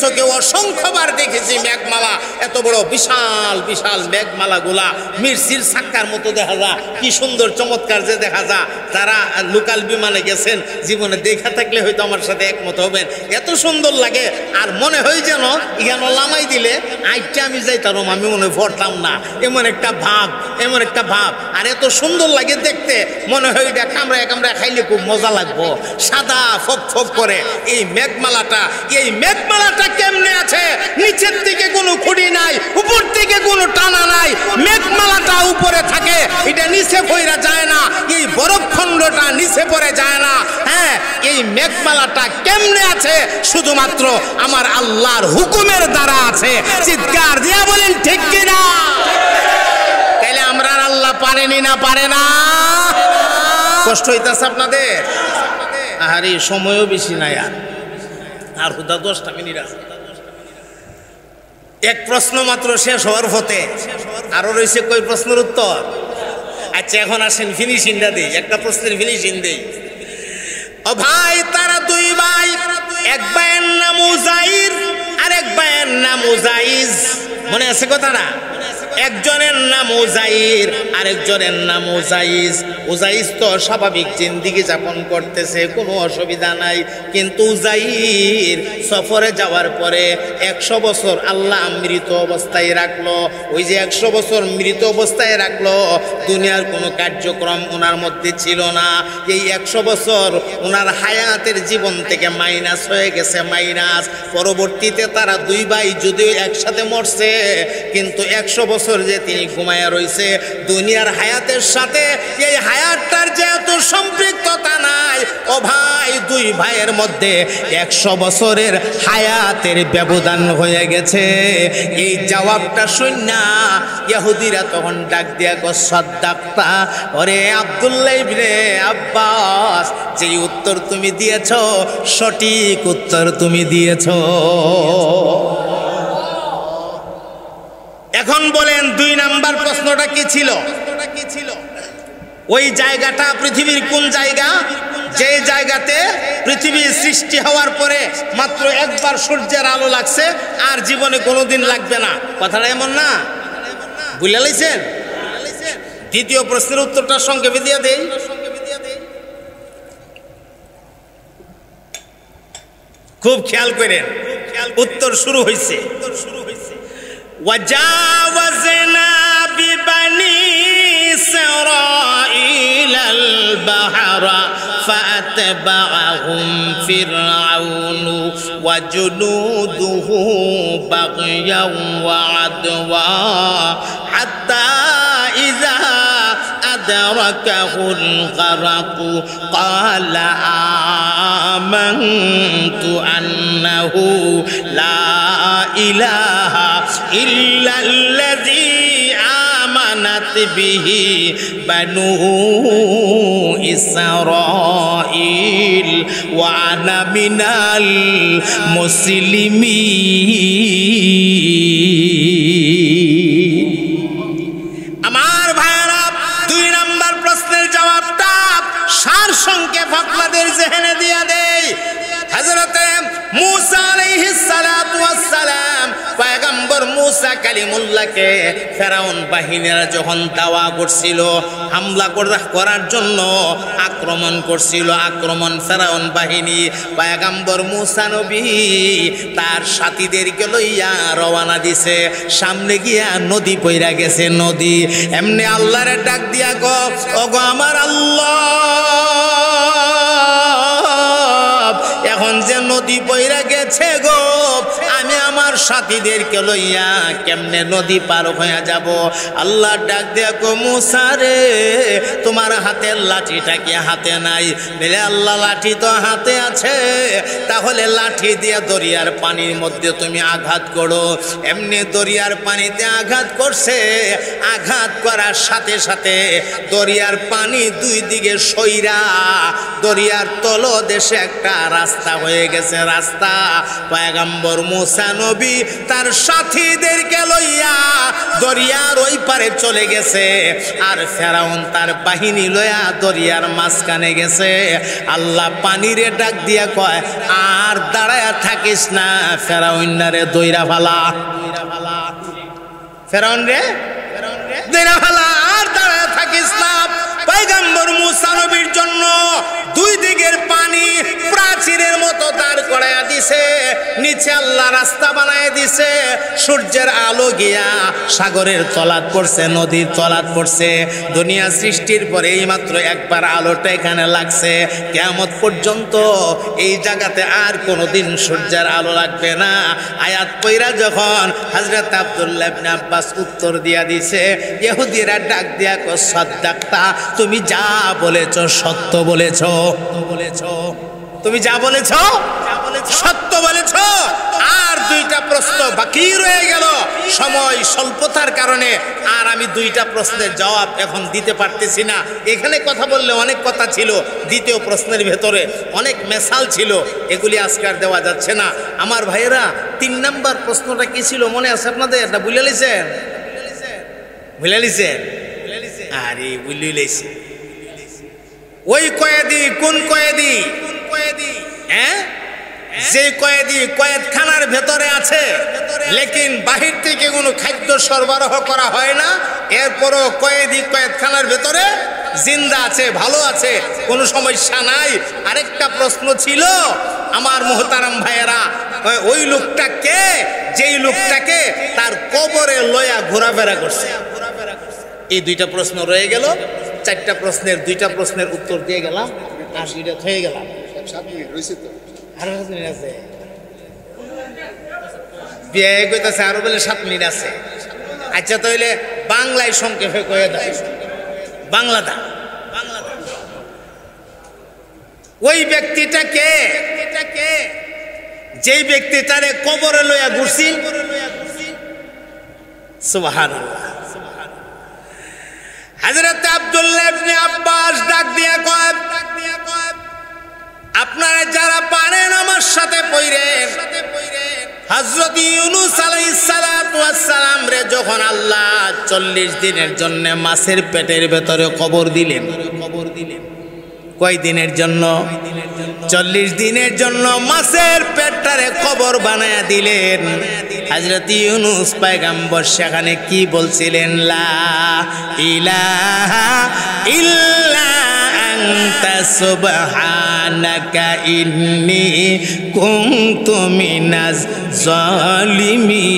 চোখে অসংখ্যবার দেখেছি মেঘমালা, এত বড় বিশাল বিশাল মেঘমালাগুলা মির্চির সাক্কার মতো দেখা যায়, কি সুন্দর চমৎকার যে দেখা যায়। যারা লোকাল বিমানে গেছেন জীবনে দেখা থাকলে হয়তো আমার সাথে একমত হবেন, এত সুন্দর লাগে। আর মনে হয় যেন এখানে লামাই দিলে আইটা আমি যাইতাম, আমি মনে পড়তাম না, এমন একটা ভাব। আর এত সুন্দর লাগে দেখতে, মনে হয় এটা কামড়ায় খাইলে খুব মজা লাগবো, সাদা ফক ফক করে। এই মেঘমালাটা কেমনে আছে? নিচের দিকে কোনো খুঁড়ি নাই, উপর থেকে কোনো টানা নাই, মেঘমালাটা উপরে থাকে, এটা নিচে পড়ে যায় না, এই বরফখণ্ডটা নিচে পড়ে যায় না। হ্যাঁ, এই মেঘমালাটা কেমনে আছে? শুধুমাত্র আমার আল্লাহর হুকুমের দ্বারা আছে। চিৎকার দিয়া বলেন ঠিক কিনা? তাইলে আমরা আল্লাহ পারেনি না পারে না? কষ্ট হইতেছে আপনাদের? আর এই সময়ও বেশি নাই, আর হুদা 10টা মিনিট আছে। এক প্রশ্ন মাত্র শেষ হওয়ার পথে, আরো রয়েছে কই প্রশ্নের উত্তর। আচ্ছা এখন আসেন ফিনিশিংটা দেই, একটা প্রশ্নের ফিনিশিং দেই। ও ভাই, তারা দুই ভাই, এক ভাইয়ের নাম উজাইর আর এক ভাইয়ের নাম উজাইজ। মনে আছে কথাটা? একজনের নাম উজাইর আরেকজনের নাম উজাইজ। উজাইজ তো স্বাভাবিক জিন্দিগি যাপন করতেছে, কোনো অসুবিধা নাই। কিন্তু উজাইর সফরে যাওয়ার পরে 100 বছর আল্লাহ মৃত অবস্থায় রাখলো। ওই যে 100 বছর মৃত অবস্থায় রাখলো, দুনিয়ার কোনো কার্যক্রম ওনার মধ্যে ছিল না। এই 100 বছর ওনার হায়াতের জীবন থেকে মাইনাস হয়ে গেছে, মাইনাস। পরবর্তীতে তারা দুই ভাই যদিও একসাথে মরছে, কিন্তু 100 বছর যে তিনি ঘুমায়া রয়েছে দুনিয়ার হায়াতের সাথে, এই হায়াতটার যেহেতু সম্পৃক্ততা নাই, ও ভাই দুই ভাইয়ের মধ্যে 100 বছরের হায়াতের ব্যবধান হয়ে গেছে। এই জবাবটা শুননা ইহুদিরা তখন ডাক দিয়া গো সাদ্দাক্তা, ওরে আব্দুল্লাহ ইবনে আব্বাস, যে উত্তর তুমি দিয়েছো সঠিক উত্তর তুমি দিয়েছো। এখন বলেন 2 নাম্বার প্রশ্নটা কি ছিল? ওই জায়গাটা পৃথিবীর কোন জায়গা? যে জায়গাতে পৃথিবী সৃষ্টি হওয়ার পরে মাত্র একবার সূর্যের আলো লাগছে, আর জীবনে কোনোদিন লাগবে না। কথাটা এমন না? বুঝলে লাইছেন? দ্বিতীয় প্রশ্নের উত্তরটা সংক্ষেপে দিয়ে দেই। খুব খেয়াল করেন, উত্তর শুরু হয়েছে। وجاوزنا ببني إسرائيل البحر فأتبعهم فرعون وجنوده بغيا وعدوا حتى إذا أدركه الغرق قال آمنت أنه لا إله إلا الذي آمنت به بنو إسرائيل وأنا من المسلمين। আমার ভাইরা 2 নাম্বার প্রশ্নের জবাবটা সার সংক্ষেপ আপনাদের জেহেনে দিয়া দেই। হযরতে মূসা আলাইহিস সালাতু ওয়াস সালাম, পয়গম্বর মূসা কালিমুল্লাহকে ফেরাউন বাহিনীরা যখন দাওয়া করছিল, হামলা করার জন্য আক্রমণ করছিল, ফেরাউন বাহিনী, পয়গম্বর মূসা নবী তার সাথীদেরকে লইয়া রওনা দিছে। সামনে গিয়া নদী পইরা গেছে, নদী। এমনি আল্লাহরে ডাক দিয়া গো, ওগো আমার আল্লাহ, এখন যে নদী বইরা গেছে গো, আমি আমার আমার সাথীদেরকে লইয়া কেমনে নদী পার হয়ে যাব। আল্লাহ ডাক দেখো মুসা রে তোমার হাতের লাঠিটা কি হাতে নাই? বলে আল্লাহ লাঠি তো হাতে আছে। তাহলে লাঠি দিয়ে দরিয়ার পানির মধ্যে তুমি আঘাত করো। এমনি দরিয়ার পানিতে আঘাত করছে, আঘাত করার সাথে সাথে দরিয়ার পানি দুই দিকে সইরা দরিয়ার তলদেশে একটা রাস্তা হয়ে গেছে। রাস্তা পয়গম্বর মুসা নবী তার সাথীদেরকে লইয়া দরিয়ার ওই পারে চলে গেছে, আর ফেরাউন তার বাহিনী লইয়া দরিয়ার মাঝখানে গেছে। আল্লাহ পানিরে ডাক দিয়া কয় আর দাঁড়ায়া থাকিস না, ফেরাউন রে দইরা ফালা, ফেরাউন রে দইরা ফালা, আর দাঁড়ায়া থাকিস না। পয়গম্বর মুসা নবীর জন্য দুই দিকের পানি প্রাচীরের মতো দাঁড় করাইয়া দিছে, নিচে আল্লাহ রাস্তা বানায় দিছে। সূর্যের আলো গিয়া সাগরের তলাত পড়ছে, নদীর তলাত পড়ছে। দুনিয়া সৃষ্টির পরে এইমাত্র একবার আলোটা এখানে লাগছে। কিয়ামত পর্যন্ত এই জায়গাতে আর কোনোদিন সূর্যের আলো লাগবে না। আয়াত পয়রা যখন হযরত আব্দুল্লাহ ইবনে আব্বাস উত্তর দিয়া দিছে, ইহুদিরা ডাক দিয়া কো সাদ্দাক্তা, তুমি যা বলেছ সত্য বলেছ, তুমি যা বলেছ সত্য বলেছ। আর দুইটা প্রশ্ন বাকি রয়ে গেল, সময় স্বল্পতার কারণে আর আমি দুইটা প্রশ্নের জবাব এখন দিতে পারতেছি না। এখানে কথা বললে অনেক কথা ছিল, দ্বিতীয় প্রশ্নের ভেতরে অনেক মেসাল ছিল, এগুলি আজকে আর দেওয়া যাচ্ছে না। আমার ভাইয়েরা 3 নম্বর প্রশ্নটা কি ছিল মনে আছে আপনাদের? এটা বুঝে লিছেন? বুঝে লিছেন? আরে বুঝলি লাইছে। ওই কয়েদি কোন কয়েদি? হ্যাঁ, যে কয়েদি কয়েদখানার ভেতরে আছে, লেকিন বাহির থেকে কোনো খাদ্য সরবরাহ করা হয় না, এরপরও কয়েদি কয়েদখানার ভেতরে জিন্দা আছে, ভালো আছে, কোনো সমস্যা নাই। আরেকটা প্রশ্ন ছিল আমার মোহতারাম ভাইয়েরা, ওই লোকটা কে যেই লোকটাকে তার কবরে লয়া ঘোরাফেরা করছে? এই দুইটা প্রশ্ন রয়ে গেল। 4টা প্রশ্নের 2টা প্রশ্নের উত্তর দিয়ে গেলাম, আর 2টা হয়ে গেলাম। 7 মিনিট রয়েছে তো, আরো 7 মিনিট আছে। বিয়ে কইতাছে আরো বলে 7 মিনিট আছে। আচ্ছা তাহলে বাংলায় সংক্ষেপে কয়ে দাও, বাংলাটা। ওই ব্যক্তিটা কে যেই ব্যক্তিটারে কবরে লইয়া ঘুরছি? সুবহানাল্লাহ। হযরত আব্দুল্লাহ ইবনে আব্বাস ডাক দিয়া কয়, আপনারা যারা পারেন আমার সাথে পড়েন। হযরত ইউনূস আলাইহিস সালাতু ওয়াস সালাম রে যখন আল্লাহ 40 দিনের জন্য মাছের পেটের ভেতরে কবর দিলেন, কয় দিনের জন্য? 40 দিনের জন্য মাছের পেটটারে কবর বানায়া দিলেন। হযরত ইউনূস পয়গম্বর সেখানে কি বলছিলেন? লা ইলাহা ইল্লা আনতা সুবহানাকা ইন্নী কুনতু মিনাজ জালিমিন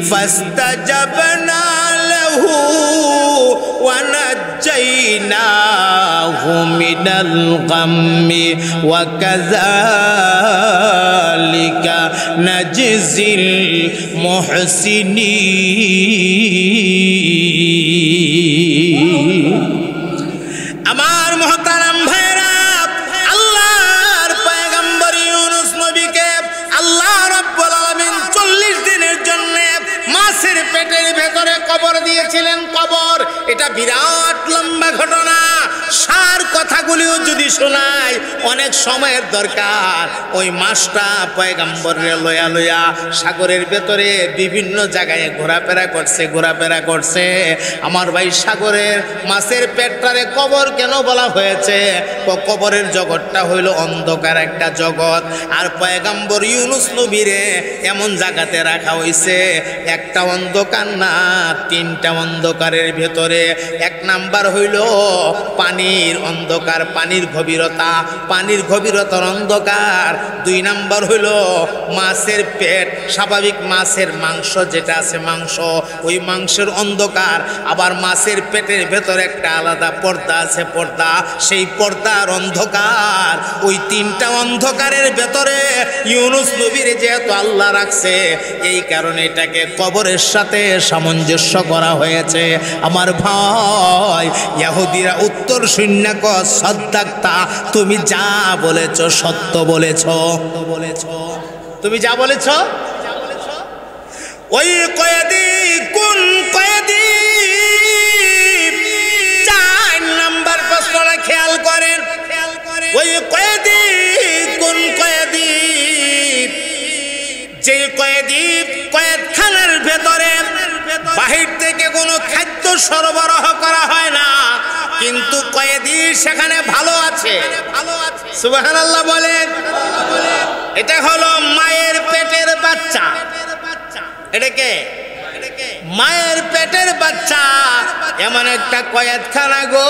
ফাস্তাজাবনা লাহু ওয়া নাজ্জাইনাহু মিনাল গাম্মি ওয়া কাযালিকা নাজজিল মুহসিনিন। আমার মুহতারাম ভাইরা, আল্লাহর পয়গম্বর ইউনূস নবীকে আল্লাহ রাব্বুল আলামিন 40 দিনের জন্য মাছের পেটের ভেতরে কবর দিয়েছিলেন। কবর এটা বিরাট লম্বা ঘটনা, সার কথাগুলিও যদি শোনায় অনেক সময়ের দরকার। ওই মাছটা পয়গম্বরের লয়া লয়া সাগরের ভেতরে বিভিন্ন জায়গায় ঘোরাফেরা করছে। আমার ভাই, সাগরের মাছের পেটটারে কবর কেন বলা হয়েছে? কবরের জগৎটা হইল অন্ধকার একটা জগৎ, আর পয়গম্বর ইউনূস নবীরে এমন জায়গাতে রাখা হয়েছে, একটা অন্ধকার না 3টা অন্ধকারের ভেতরে। 1 নাম্বার হইল পানির অন্ধকার, পানির গভীরতার অন্ধকার। 2 নাম্বার হইল মাছের পেট, স্বাভাবিক মাছের মাংস যেটা আছে, মাংস, ওই মাংসের অন্ধকার। আবার মাছের পেটের ভেতরে একটা আলাদা পর্দা আছে, পর্দা, সেই পর্দার অন্ধকার। ওই 3টা অন্ধকারের ভেতরে ইউনুস নবীর যেহেতু আল্লাহ রাখছে, এই কারণে এটাকে কবরের সাথে সামঞ্জস্য করা হয়েছে। আমার ভাই, ইহুদিরা উত্তর শূন্য ক সাদ্দাক্তা, তুমি যা বলেছ সত্য বলেছ, তুমি যা বলেছ। ওই কয়েদি কোন কয়েদি, 4 নম্বর প্রশ্নটা খেয়াল করেন। ওই কয়েদি কোন কয়েদি, যে কয়েদি কয়েদখানার ভেতরে বাহির থেকে কোনো খাদ্য সরবরাহ করা হয় না, কিন্তু কয়েদি সেখানে ভালো আছে। সুবহানাল্লাহ বলেন। এটা হলো মায়ের পেটের বাচ্চা। এটাকে মায়ের পেটের বাচ্চা, এমন একটা কয়েদখানা গো,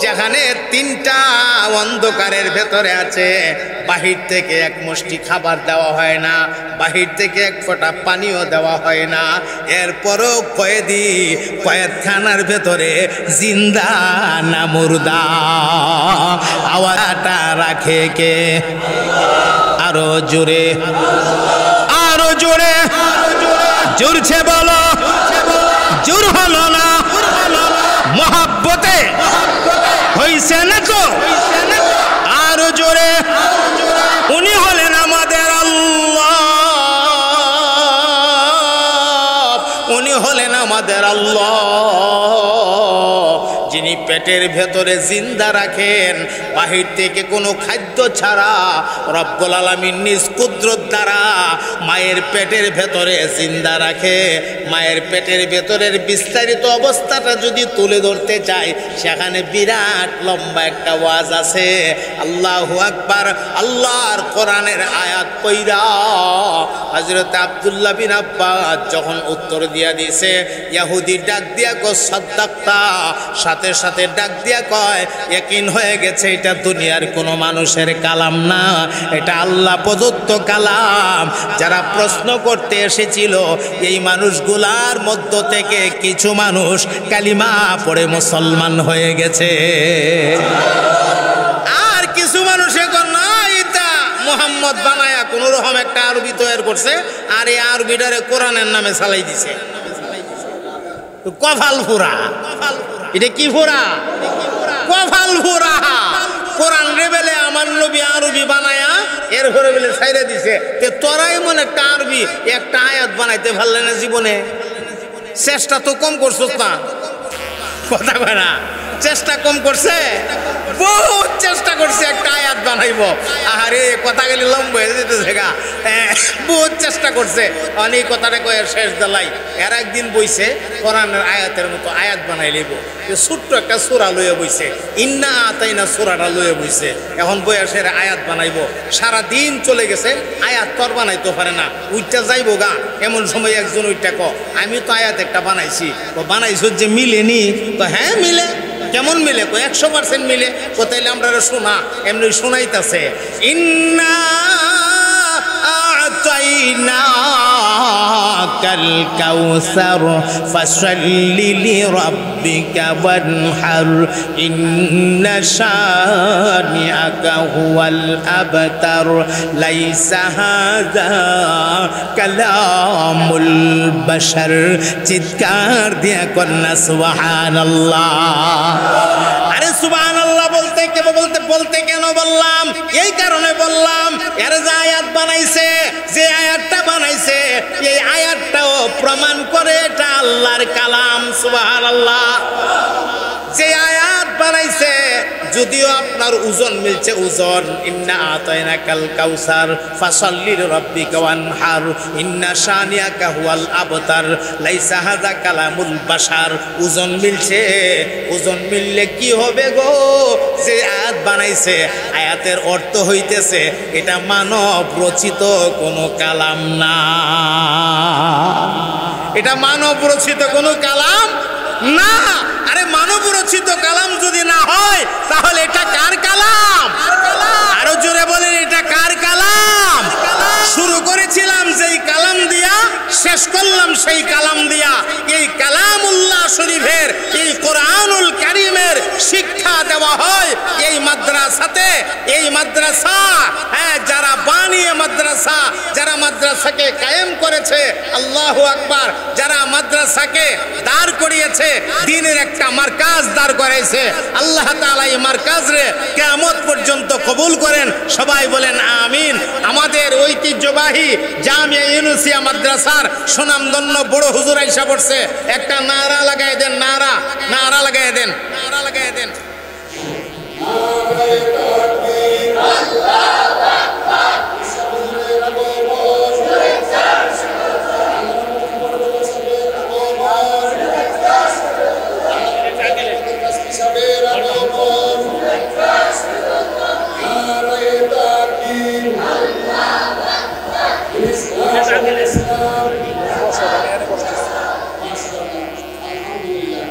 যেখানে 3টা অন্ধকারের ভেতরে আছে। বাহির থেকে এক মুষ্টি খাবার দেওয়া হয় না, বাহির থেকে এক ফোঁটা পানিও দেওয়া হয় না। এরপরও কয়েদি কয়েদখানার ভেতরে জিন্দা না মুর্দা, আওয়াজটা রাখে কে? আরো জোরে, আরো জোরে, জোরছে বলো। জোর হলো না, মহাব্বতে হইছে না তো? আরো জোরে। উনি হলেন আমাদের আল্লাহ, উনি হলেন আমাদের আল্লাহ, যিনি পেটের ভেতরে জিন্দা রাখেন বাহির থেকে কোনো খাদ্য ছাড়া। রব্বুল আলামিন নিজ কুদরত দ্বারা মায়ের পেটের ভেতরে জিন্দা রাখে। মায়ের পেটের ভেতরের বিস্তারিত অবস্থাটা যদি তুলে ধরতে চাই, সেখানে বিরাট লম্বা একটা ওয়াজ আছে। আল্লাহু আকবার। আল্লাহর কোরআনের আয়াত পইরা হযরত আব্দুল্লাহ বিন আব্বাস যখন উত্তর দিয়া দিছে, ইহুদি ডাক দিয়া কো সাদ্দাক্তা, সাথে সাথে ডাক দিয়া কয় ইয়াকিন হয়ে গেছে এটা দুনিয়ার কোনো মানুষের কালাম না, এটা আল্লাহ প্রদত্ত কালাম। যারা প্রশ্ন করতে এসেছিল, এই মানুষগুলার মধ্য থেকে কিছু মানুষ কালিমা পড়ে মুসলমান হয়ে গেছে, আর কিছু মানুষ এখন না, এটা মুহাম্মদ বানায়া কোন রকম একটা আরবি তৈরি করছে, আর এই আরবিটারে কোরআনের নামে চালাই দিছে। কফাল ফুরা, এটা কি ফুরা? কফাল ফুরা। কোরআন রেবেলে আমার নবী আরবি বানায়া এরপরে বলে ছাইরে দিছে। তে তোরাই মনে একটা আরবি একটা আয়াত বানাইতে পারলে না জীবনে? চেষ্টা তো কম করছস না, কথা কয় না? চেষ্টা কম করছে, বহুত চেষ্টা করছে একটা আয়াত বানাইব। আরে কথা গেলে লম্বা হয়ে যেতেছে গা, বহুত চেষ্টা করছে। অনেক কথাটা কয়ে শেষ দেলাই। এর একদিন বইছে কোরআনের আয়াতের মতো আয়াত বানাই লইব, ছোট্ট একটা সূরা লইয়া বইছে, ইন্না আতাইনা সূরাটা লইয়া বইছে। এখন বয়সের আয়াত বানাইব, সারা দিন চলে গেছে, আয়াত তোর বানাইতে পারে না, উইটা যাইব গা। এমন সময় একজন উইটা ক, আমি তো আয়াত একটা বানাইছি। বানাইছ যে মিলেনি? তো হ্যাঁ মিলে। কেমন মিলে? 100% মিলে। কোথায় আমরা শোনা, এমনি শোনাইতেছে, ইন্না আতাইনাকাল কাউসার ফাসাল্লি লিরাব্বিকা ওয়ানহার ইন্না শানিআকা হুয়াল আবতার লাইসা হাযা কালামুল বাশার। চিৎকার দিয়া কন্যা সুবহানাল্লাহ। আরে সুবহানাল্লাহ বলতে কেন বললাম? এই কারণে বললাম, এর যে আয়াত বানাইছে, যে আয়াতটা বানাইছে, এই আয়াতটাও প্রমাণ করে এটা আল্লাহর কালাম। সুবহানাল্লাহ। যে আয়াত বানাইছে, যদিও আপনার ওজন মিলছে ওজন, ইন্না আতাইনাকাল কাউসার ফাসাল্লি লিরাব্বিকা ওয়ানহার ইন্না শানিআকা হুয়াল আবতার লাইসা হাযা কালামুল বাশার। ওজন মিলছে, ওজন মিললে কি হবে গো? যে আয়াত বানাইছে, আয়াতের অর্থ হইতেছে এটা মানব রচিত কোনো কালাম না, এটা মানব রচিত কোনো কালাম না। আরে মানব রচিত কালাম যদি না হয়, তাহলে এটা কার কালাম? আরো জোরে বলেন, এটা কার কালাম? শুরু করেছিলাম যেই কালাম দিয়া, শেষ করলাম সেই কালাম দিয়া। এই কালামুল্লাহ শরীফের, এই কোরআনুল কারীমের শিক্ষা দেওয়া হয় এই মাদ্রাসাতে। এই মাদ্রাসা, হ্যাঁ, যারা বানিয়ে মাদ্রাসা, যারা মাদ্রাসাকে কায়েম করেছে, আল্লাহু আকবার, যারা মাদ্রাসাকে দাঁড় করিয়েছে, দ্বীনের একটা মার্কাজ দাঁড় করাইছে, আল্লাহ তাআলা এই মার্কাজ রে কিয়ামত পর্যন্ত কবুল করেন। সবাই বলেন আমিন। আমাদের ঐতিহ্যবাহী জামিয়া ইউনুসিয়া মাদ্রাসার সুনামধন্য বড় হুজুর আইসা পড়ছে, একটা নারা লাগাই দেন, নারা, নারা লাগাই দেন, নারা লাগাই দেন।